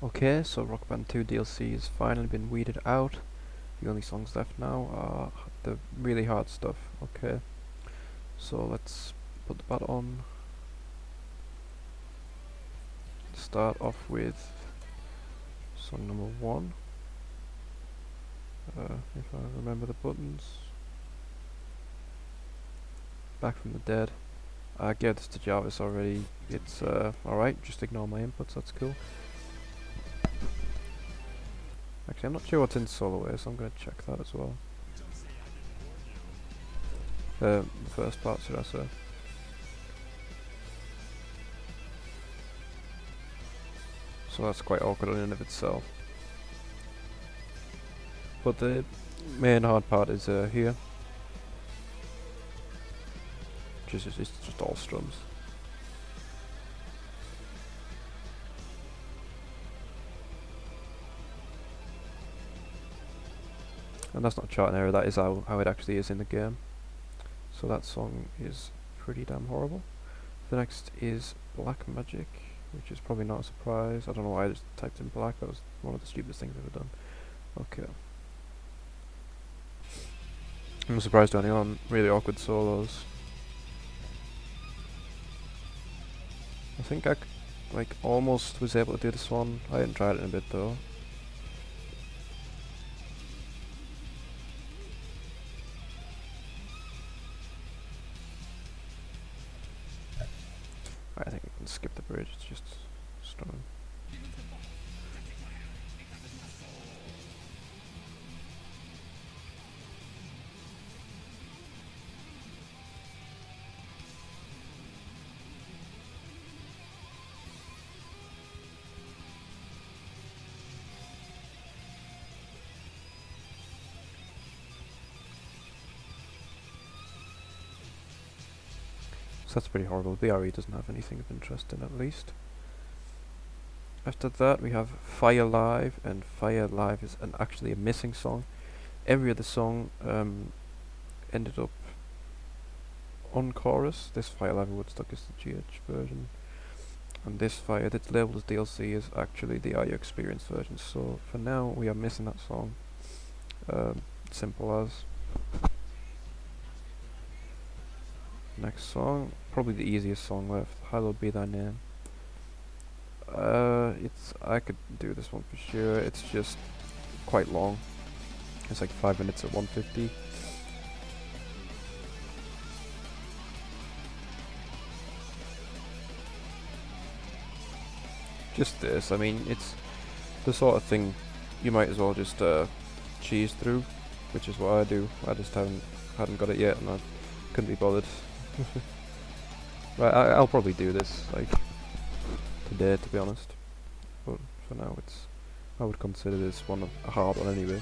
Okay, so Rock Band 2 DLC has finally been weeded out. The only songs left now are the really hard stuff. Okay, so let's put the bat on. Start off with song number 1. If I remember the buttons. Back from the Dead. I gave this to Jarvis already. It's alright, just ignore my inputs, that's cool. Actually, I'm not sure what's in solo so I'm going to check that as well. The first part, should I say. So that's quite awkward in and of itself. But the main hard part is here. It's just all strums. And that's not chart error, that is how it actually is in the game. So that song is pretty damn horrible. The next is Black Magic, which is probably not a surprise. I don't know why I just typed in black, that was one of the stupidest things I've ever done. Okay. I'm surprised only on really awkward solos. I think I almost was able to do this one. I hadn't tried it in a bit though. I think I can skip the bridge, it's just strong. So that's pretty horrible. BRE doesn't have anything of interest in, at least. After that we have Fire Live, and Fire Live is actually a missing song. Every other song ended up on chorus. This Fire Live in Woodstock is the GH version, and this Fire that's labelled as DLC is actually the Are You Experienced version. So for now we are missing that song. Simple as. Next song, probably the easiest song left, Hallowed Be Thy Name. I could do this one for sure. It's just quite long. It's like 5 minutes at 150. Just this, I mean, it's the sort of thing you might as well just cheese through, which is what I do. I just hadn't got it yet, and I couldn't be bothered. Right, I'll probably do this like today, to be honest. But for now, I would consider this one a hard one anyway.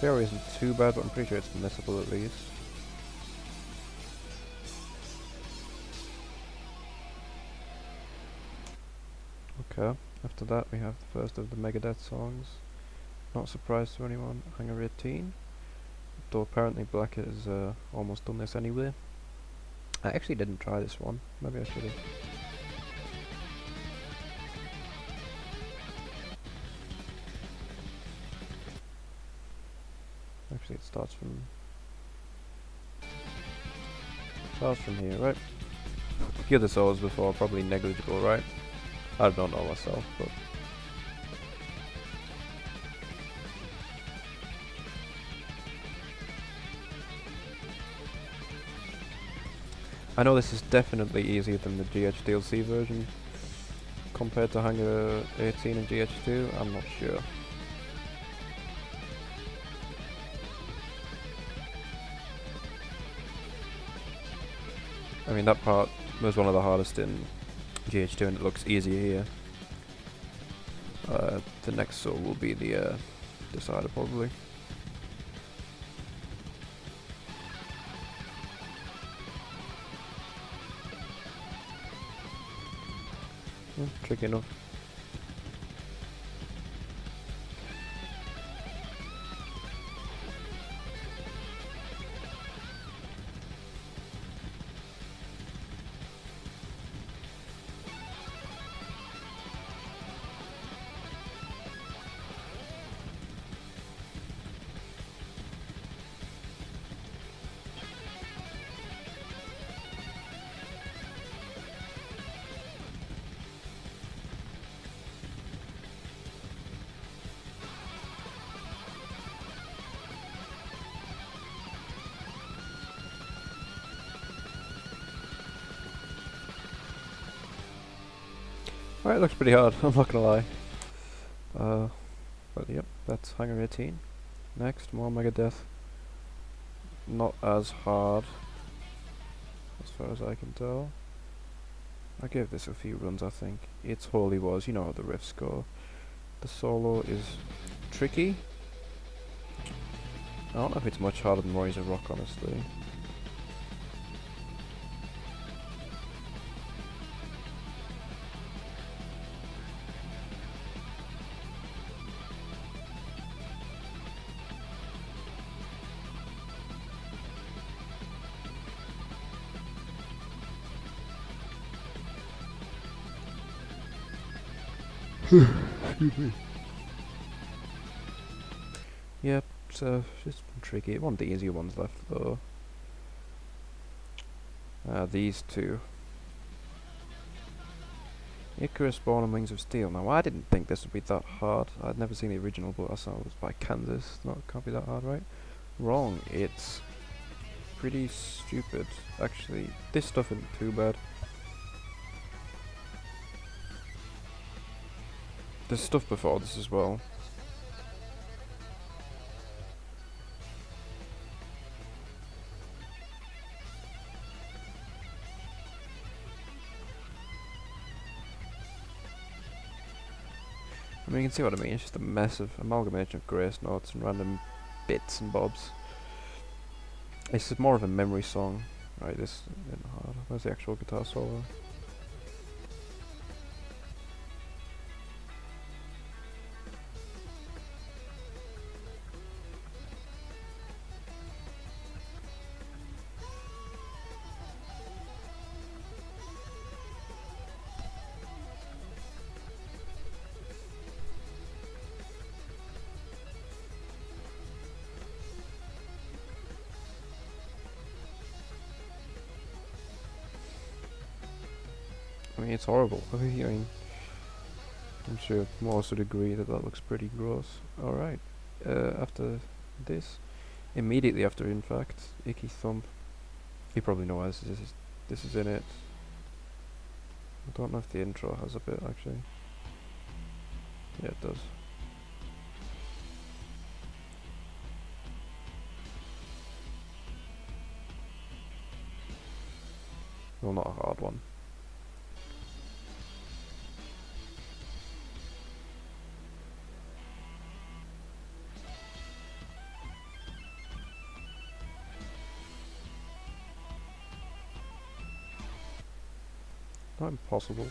Theory isn't too bad, but I'm pretty sure it's missable at least. Okay, after that we have the first of the Megadeth songs. Not a surprise to anyone, Hangar 18. Though apparently Black has almost done this anyway. I actually didn't try this one, maybe I should have. Actually it starts from here, right? A few of the solos before, probably negligible, right? I don't know myself, but I know this is definitely easier than the GH DLC version. Compared to Hangar 18 and GH2, I'm not sure. I mean, that part was one of the hardest in GH2 and it looks easier here. The next solo will be the decider probably. Tricky enough. Alright, looks pretty hard, I'm not gonna lie. But yep, that's Hangar 18. Next, more Megadeth. Not as hard, as far as I can tell. I gave this a few runs, I think. It's Holy Wars, you know how the riffs go. The solo is tricky. I don't know if it's much harder than Rise of Rock, honestly. Excuse me. Yep, so it's been tricky. One of the easier ones left though. These two. Icarus, Born and Wings of Steel. Now I didn't think this would be that hard. I'd never seen the original, but I saw it was by Kansas. No, it can't be that hard, right? Wrong. It's pretty stupid, actually. This stuff isn't too bad. There's stuff before this as well. I mean, you can see what I mean. It's just a massive amalgamation of grace notes and random bits and bobs. This is more of a memory song. Right, this isn't hard. Where's the actual guitar solo? I mean, it's horrible. I mean, I'm sure most would agree that that looks pretty gross. Alright, after this, immediately after, in fact, Icky Thump. You probably know why this is in it. I don't know if the intro has a bit, actually. Yeah, it does. Well, not a hard one. Not impossible,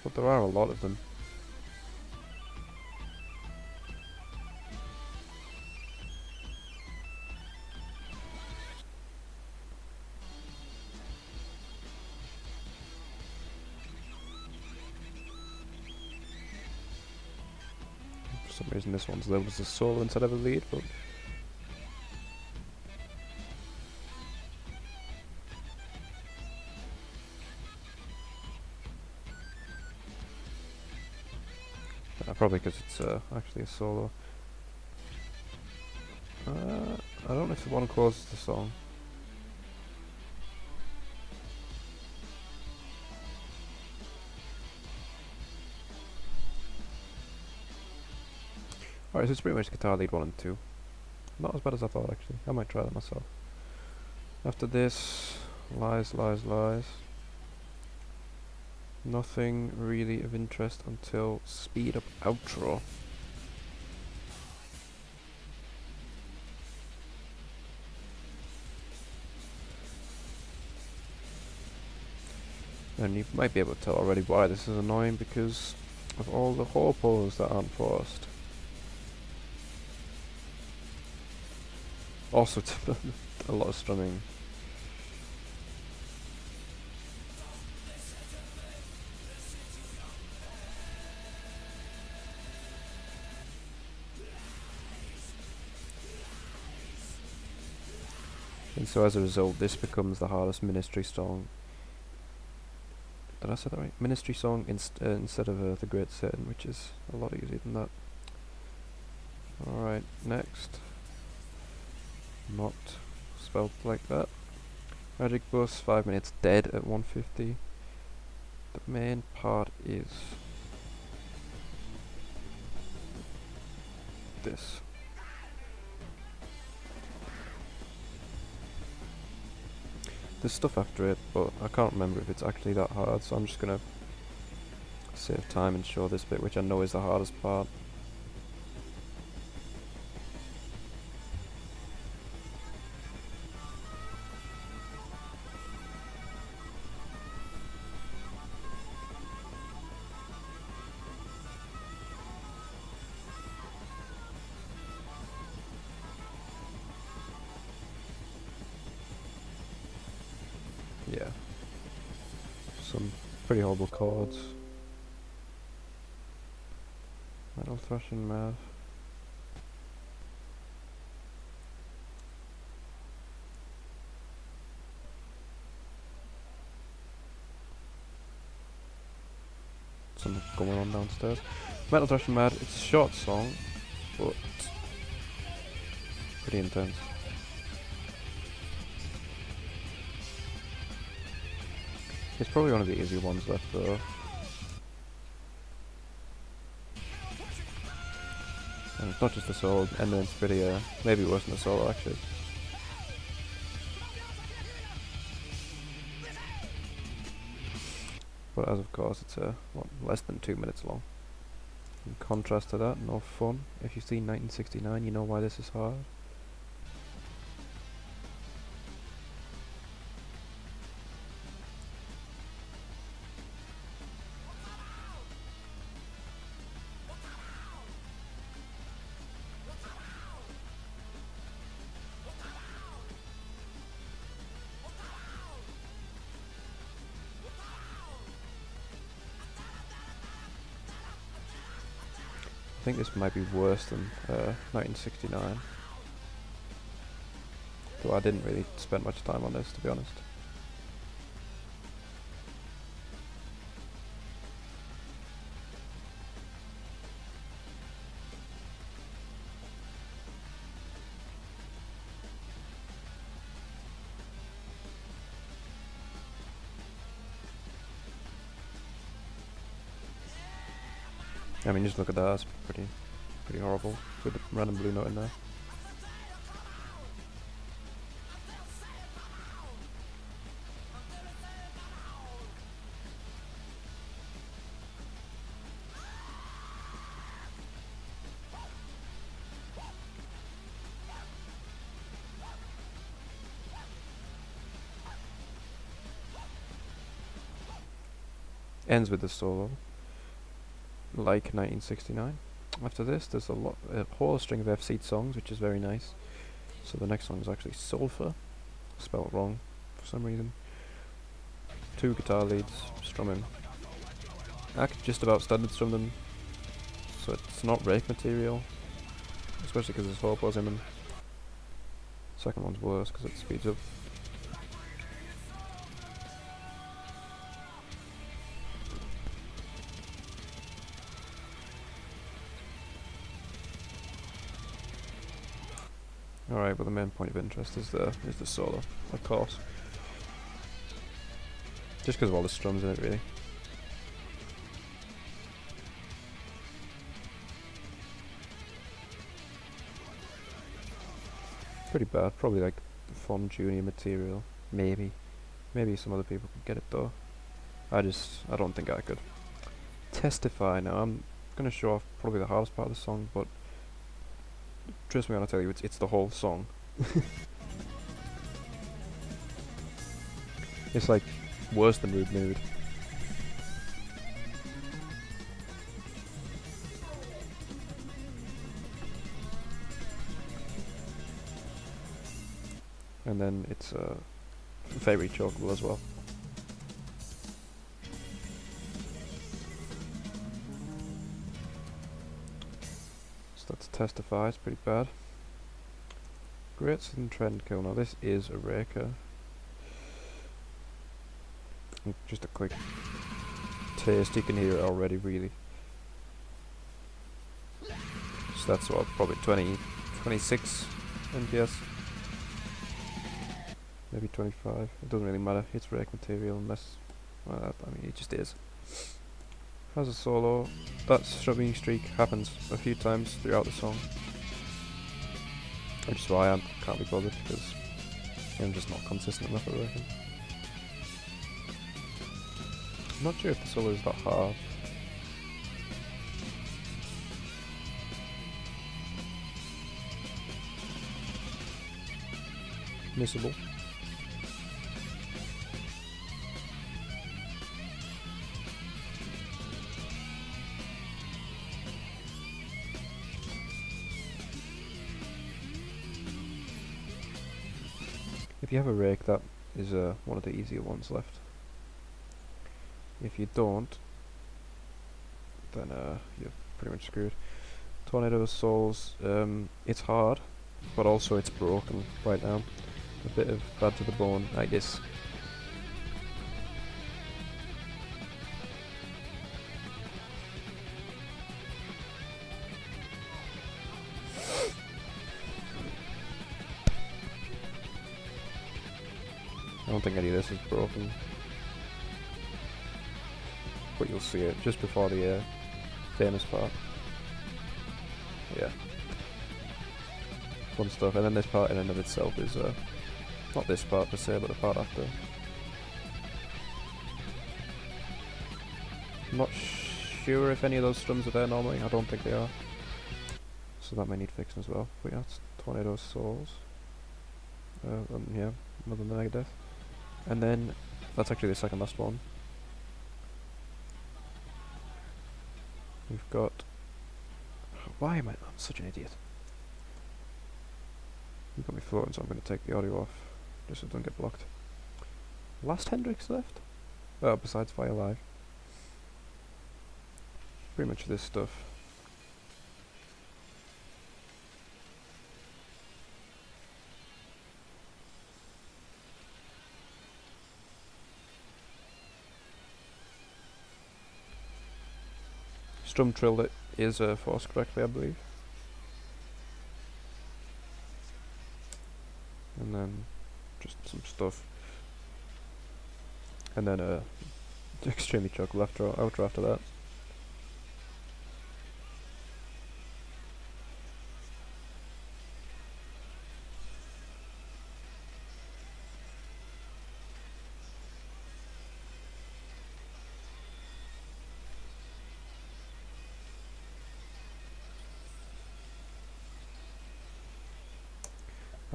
but there are a lot of them. For some reason this one's labeled as a solo instead of a lead, but probably because it's actually a solo. I don't know if the one closes the song. Alright, so it's pretty much guitar lead 1 and 2. Not as bad as I thought, actually. I might try that myself. After this, Lies, Lies, Lies. Nothing really of interest until Speed Up Outro. And you might be able to tell already why this is annoying, because of all the hopos that aren't forced. Also, a lot of strumming. And so as a result, this becomes the hardest Ministry song. Did I say that right? Ministry song instead of The Great Satan, which is a lot easier than that. Alright, next. Not spelled like that. Magic Bus, 5 minutes dead at 150. The main part is this. There's stuff after it, but I can't remember if it's actually that hard, so I'm just gonna save time and show this bit, which I know is the hardest part. Yeah. Some pretty horrible chords. Metal thrashing mad. Something going on downstairs. Metal thrashing mad. It's a short song, but pretty intense. It's probably one of the easier ones left though. And it's not just the solo, and then it's pretty, maybe worse than the solo actually. But as of course it's less than 2 minutes long. In contrast to that, no fun. If you've seen 1969 you know why this is hard. I think this might be worse than 1969. Though I didn't really spend much time on this, to be honest. I mean, just look at that, it's pretty horrible, with the random blue note in there. Ends with the solo, like 1969. After this, there's a whole string of UnFCed songs, which is very nice. So the next song is actually Sulphur, spelled wrong for some reason. 2 guitar leads, strumming. I could just about standard strum them, so it's not rake material, especially because there's 4 bars in them. Second one's worse because it speeds up. Alright, but the main point of interest is the solo, of course. Just because of all the strums in it, really. Pretty bad, probably like fun junior material, maybe. Maybe some other people could get it though. I don't think I could. Testify now, I'm gonna show off probably the hardest part of the song, but trust me when I tell you, it's the whole song. It's like worse than Rude Mood. And then it's very chokeable as well. So that's Testify, it's pretty bad. Great Southern Trend Kill. Now this is a raker. And just a quick taste, you can hear it already really. So that's what, probably 26 MPS. Maybe 25, it doesn't really matter, it's rake material unless, well, I mean it just is. Has a solo, that strumming streak happens a few times throughout the song. Which is why I can't be bothered, because I'm just not consistent enough, I reckon. I'm not sure if the solo is that hard. Missable. If you have a rake, that is one of the easier ones left. If you don't, then you're pretty much screwed. Tornado of Souls, it's hard, but also it's broken right now. A bit of bad to the bone, like this. I don't think any of this is broken, but you'll see it just before the famous part. Yeah. Fun stuff, and then this part in and of itself is, not this part per se, but the part after. I'm not sure if any of those strums are there normally, I don't think they are. So that may need fixing as well. But yeah, it's Tornado Souls. Yeah, another Megadeth. And then, that's actually the second last one. We've got... Why am I'm such an idiot. You've got me floating, so I'm going to take the audio off, just so it doesn't get blocked. Last Hendrix left? Oh, besides Fire Live. Pretty much this stuff. Strum trill that is forced correctly, I believe. And then just some stuff. And then extremely chocolate outro after that.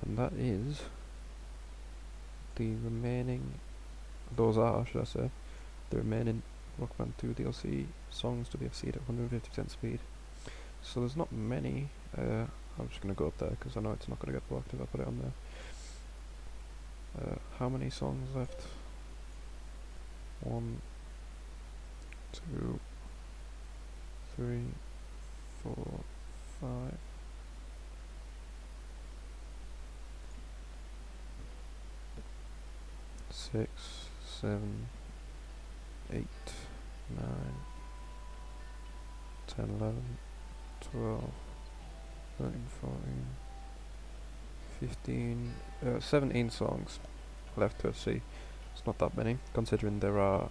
And that is the remaining, those are, should I say, the remaining Rock Band 2 DLC songs to be FC'd at 150% speed. So there's not many. I'm just going to go up there because I know it's not going to get blocked if I put it on there. How many songs left? 1, 2, 3, 4, 5. 6, 7, 8, 9, 10, 11, 12, 13, 14, 15, 17 songs left to see. It's not that many, considering there are,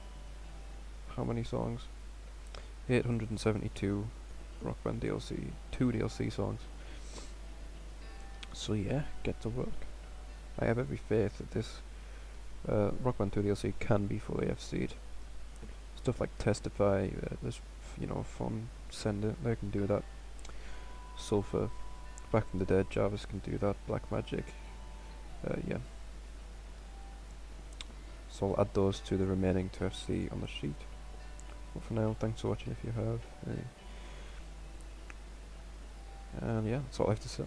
how many songs? 872 Rock Band DLC, 2 DLC songs. So yeah, get to work. I have every faith that this Rock Band 2 DLC can be fully FC'd. Stuff like Testify, there's Fun, Send It, they can do that. Sulfur, Back from the Dead, Jarvis can do that. Black Magic, yeah. So I'll add those to the remaining to FC on the sheet. But for now, thanks for watching if you have. And yeah, that's all I have to say.